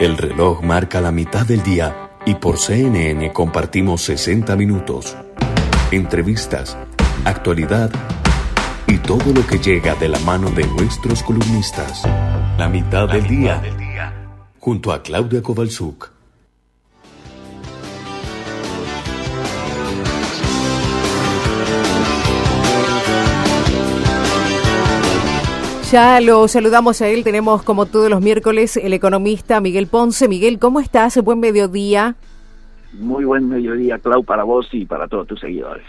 El reloj marca la mitad del día y por CNN compartimos 60 minutos. Entrevistas, actualidad y todo lo que llega de la mano de nuestros columnistas. La mitad del día. Junto a Claudia Kowalczuk. Ya lo saludamos a él, tenemos como todos los miércoles el economista Miguel Ponce. Miguel, ¿cómo estás? Buen mediodía. Muy buen mediodía, Clau, para vos y para todos tus seguidores.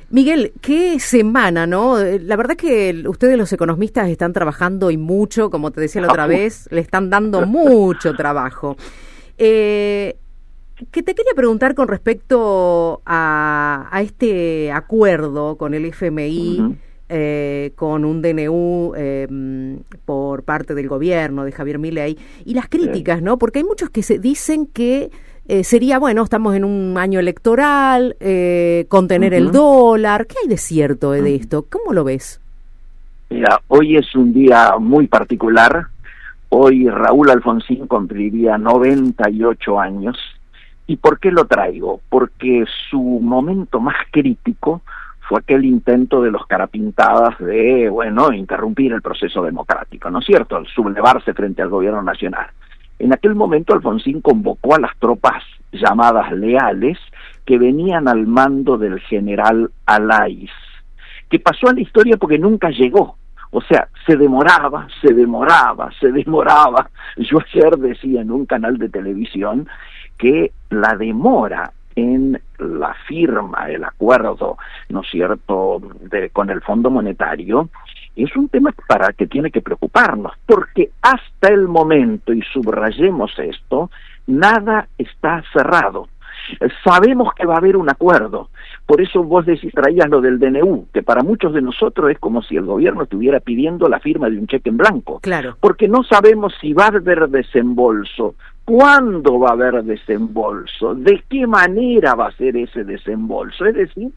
Miguel, qué semana, ¿no? La verdad que ustedes los economistas están trabajando y mucho, como te decía la otra vez, le están dando mucho trabajo. Que te quería preguntar con respecto a este acuerdo con el FMI, con un DNU por parte del gobierno de Javier Milei, y las críticas, ¿no? Porque hay muchos que se dicen que sería, bueno, estamos en un año electoral, contener el dólar. ¿Qué hay de cierto de esto? ¿Cómo lo ves? Mira, hoy es un día muy particular. Hoy Raúl Alfonsín cumpliría 98 años. ¿Y por qué lo traigo? Porque su momento más crítico fue aquel intento de los carapintadas de, interrumpir el proceso democrático, ¿no es cierto?, al sublevarse frente al gobierno nacional. En aquel momento Alfonsín convocó a las tropas llamadas leales que venían al mando del general Alaiz, que pasó a la historia porque nunca llegó. O sea, se demoraba. Yo ayer decía en un canal de televisión que la demora en la firma, el acuerdo, ¿no es cierto?, con el Fondo Monetario, es un tema que tiene que preocuparnos, porque hasta el momento, y subrayemos esto, nada está cerrado. Sabemos que va a haber un acuerdo, por eso vos traías lo del DNU, que para muchos de nosotros es como si el gobierno estuviera pidiendo la firma de un cheque en blanco, claro, porque no sabemos si va a haber desembolso, cuándo va a haber desembolso, de qué manera va a ser ese desembolso. Es decir,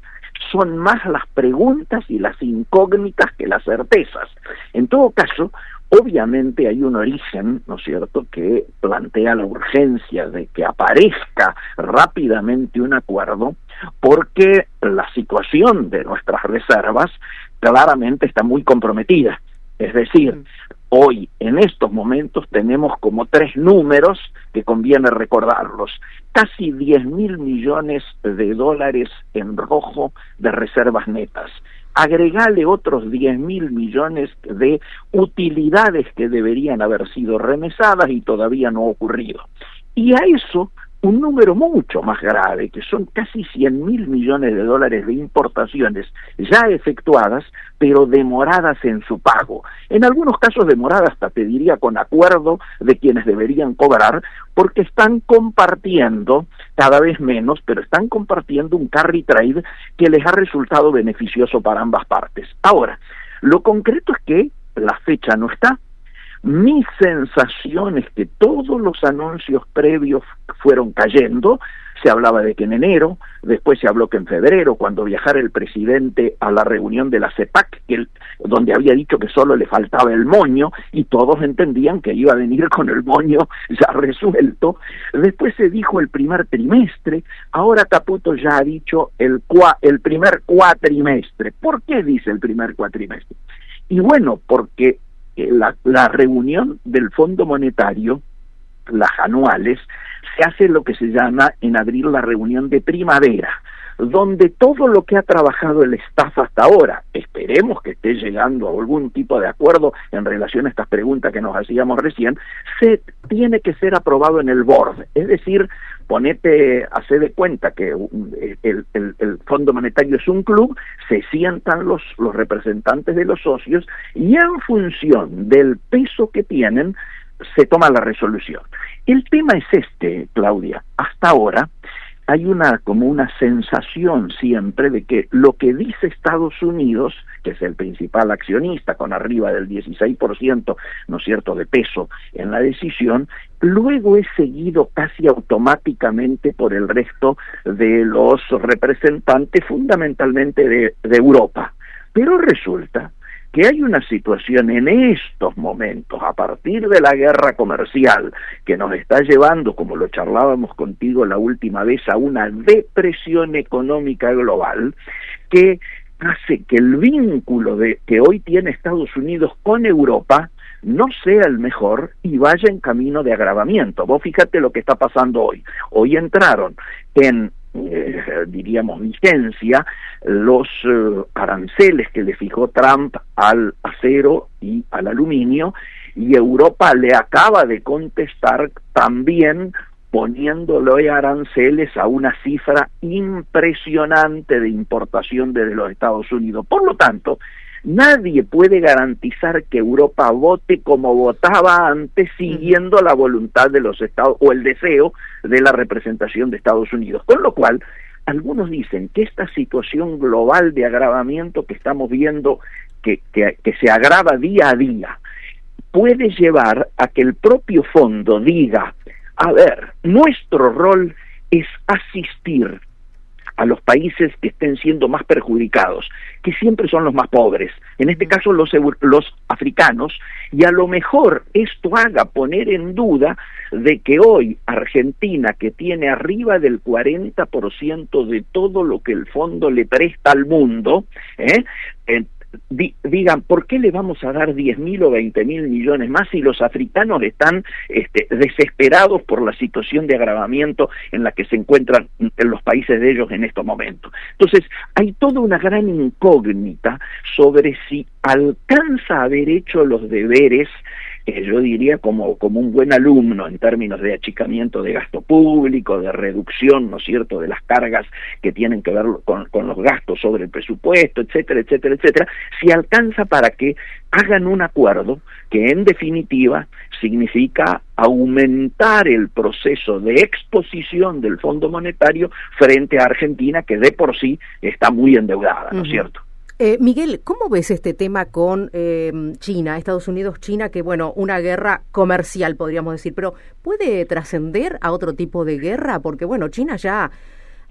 son más las preguntas y las incógnitas que las certezas. En todo caso, obviamente hay un origen, ¿no es cierto?, que plantea la urgencia de que aparezca rápidamente un acuerdo, porque la situación de nuestras reservas claramente está muy comprometida. Es decir, hoy, en estos momentos, tenemos como 3 números que conviene recordarlos. Casi 10.000 millones de dólares en rojo de reservas netas. Agregale otros 10.000 millones de utilidades que deberían haber sido remesadas y todavía no ha ocurrido. Y a eso, un número mucho más grave, que son casi 100.000 millones de dólares de importaciones ya efectuadas, pero demoradas en su pago. En algunos casos demoradas, hasta te diría con acuerdo de quienes deberían cobrar, porque están compartiendo, cada vez menos, pero están compartiendo un carry trade que les ha resultado beneficioso para ambas partes. Ahora, lo concreto es que la fecha no está. Mi sensación es que todos los anuncios previos fueron cayendo. Se hablaba de que en enero, después se habló que en febrero, cuando viajara el presidente a la reunión de la CEPAC, donde había dicho que solo le faltaba el moño, y todos entendían que iba a venir con el moño ya resuelto. Después se dijo el primer trimestre, ahora Caputo ya ha dicho el primer cuatrimestre. ¿Por qué dice el primer cuatrimestre? Y bueno, porque la reunión del Fondo Monetario, las anuales, se hace lo que se llama en abril la reunión de primavera, donde todo lo que ha trabajado el staff hasta ahora, esperemos que esté llegando a algún tipo de acuerdo en relación a estas preguntas que nos hacíamos recién, se tiene que ser aprobado en el board. Es decir, hace de cuenta que el Fondo Monetario es un club, se sientan los representantes de los socios y en función del peso que tienen se toma la resolución. El tema es Claudia, hasta ahora hay como una sensación siempre de que lo que dice Estados Unidos, que es el principal accionista con arriba del 16%, ¿no es cierto?, de peso en la decisión, luego es seguido casi automáticamente por el resto de los representantes, fundamentalmente de Europa. Pero resulta que hay una situación en estos momentos, a partir de la guerra comercial, que nos está llevando, como lo charlábamos contigo la última vez, a una depresión económica global, que hace que el vínculo que hoy tiene Estados Unidos con Europa no sea el mejor y vaya en camino de agravamiento. Vos fíjate lo que está pasando hoy. Hoy entraron en diríamos vigencia los aranceles que le fijó Trump al acero y al aluminio, y Europa le acaba de contestar también poniéndole aranceles a una cifra impresionante de importación desde los Estados Unidos. Por lo tanto, nadie puede garantizar que Europa vote como votaba antes, siguiendo la voluntad de los Estados o el deseo de la representación de Estados Unidos. Con lo cual, algunos dicen que esta situación global de agravamiento que estamos viendo, que se agrava día a día, puede llevar a que el propio fondo diga: a ver, nuestro rol es asistir a los países que estén siendo más perjudicados, que siempre son los más pobres, en este caso los africanos, y a lo mejor esto haga poner en duda de que hoy Argentina, que tiene arriba del 40% de todo lo que el fondo le presta al mundo, digan, ¿por qué le vamos a dar 10.000 o 20.000 millones más si los africanos están desesperados por la situación de agravamiento en la que se encuentran en los países de ellos en estos momentos? Entonces, hay toda una gran incógnita sobre si alcanza a haber hecho los deberes, yo diría como un buen alumno en términos de achicamiento de gasto público, de reducción, ¿no es cierto?, de las cargas que tienen que ver con los gastos sobre el presupuesto, etcétera, etcétera, etcétera, si alcanza para que hagan un acuerdo que en definitiva significa aumentar el proceso de exposición del Fondo Monetario frente a Argentina, que de por sí está muy endeudada, ¿no es cierto? Miguel, ¿cómo ves este tema con China, Estados Unidos-China, que bueno, una guerra comercial podríamos decir, pero puede trascender a otro tipo de guerra? Porque bueno, China ya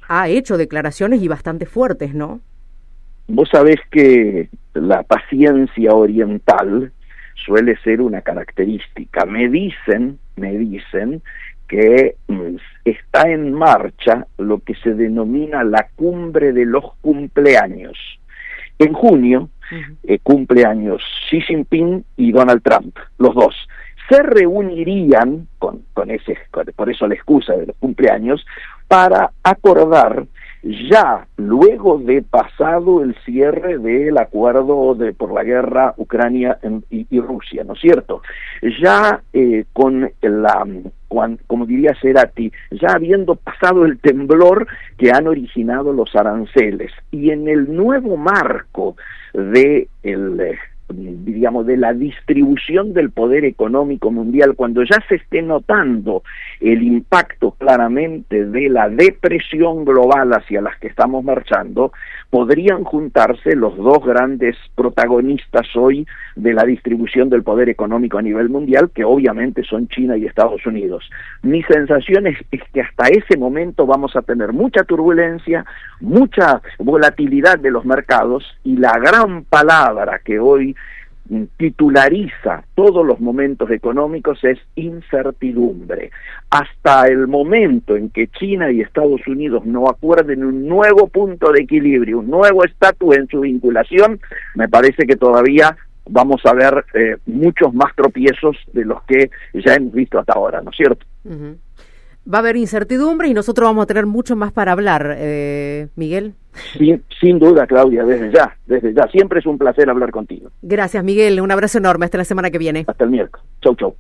ha hecho declaraciones y bastante fuertes, ¿no? Vos sabés que la paciencia oriental suele ser una característica. Me dicen que está en marcha lo que se denomina la cumbre de los cumpleaños. En junio, cumpleaños Xi Jinping y Donald Trump, los dos, se reunirían, por eso la excusa de los cumpleaños, para acordar ya luego de pasado el cierre del acuerdo por la guerra Ucrania y Rusia, ¿no es cierto? Ya como diría Cerati, ya habiendo pasado el temblor que han originado los aranceles, y en el nuevo marco de de la distribución del poder económico mundial, cuando ya se esté notando el impacto claramente de la depresión global hacia las que estamos marchando, podrían juntarse los dos grandes protagonistas hoy de la distribución del poder económico a nivel mundial, que obviamente son China y Estados Unidos. Mi sensación es que hasta ese momento vamos a tener mucha turbulencia, mucha volatilidad de los mercados, y la gran palabra que hoy titulariza todos los momentos económicos es incertidumbre. Hasta el momento en que China y Estados Unidos no acuerden un nuevo punto de equilibrio, un nuevo estatus en su vinculación, me parece que todavía vamos a ver muchos más tropiezos de los que ya hemos visto hasta ahora, ¿no es cierto? Va a haber incertidumbre y nosotros vamos a tener mucho más para hablar, Miguel. Sin duda, Claudia, desde ya. Siempre es un placer hablar contigo. Gracias, Miguel. Un abrazo enorme. Hasta la semana que viene. Hasta el miércoles. Chau, chau.